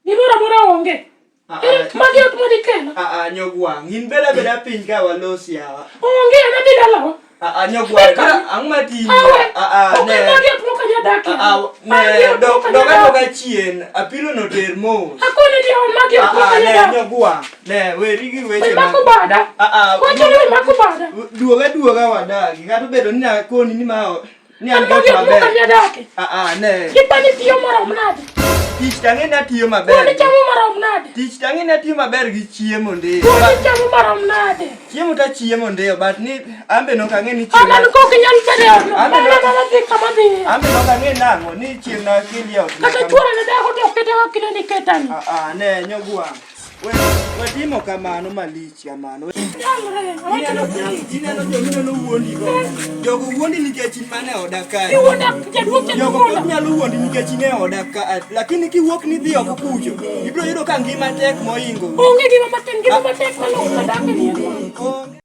Gimora onge. Magi ot modi kelo. Nyogwang. In beda piny ka walos yawa. Onge na di dalawa. Nyogwang. Ang mati. Ne. Magi ot moka jadaki. Ne. Doga chien. Apilo no ter mo. Akone di on magi ot moka jadaki. Nyogwang. Ne. Weri gi weche. Mako bada. Wacho ni mako bada. Duoga wadagi. Kata bedo ni nakoni ni mao. Ni an magi ot moka jadaki. Ne. Kipani tiyo marom nade. Tich tange na tiyo maber. Wani chamo marom nade. Tich tange na tiyo maber gi chiemo ndi. Wani chamo marom nade. Chiemo ta chiemo ndi but ni ambe no kange ni chiemo. Anan ko kinyal pede on. Ambe no kange nango ni chiemo na kilio. Kata chura na dako to kete wa kile ni ketani. Ne Nyogwang. We timo kamano malich kamano. Ineno wuondi go. Jogo wuondi nikech in mane odaka. Jogo nyalo wuondi nikech in e odaka. Lakini kiwuok ni dhi oko kucho. Ibiro yudo ka ngima tek moingo. Onge gima matek malo madake ni.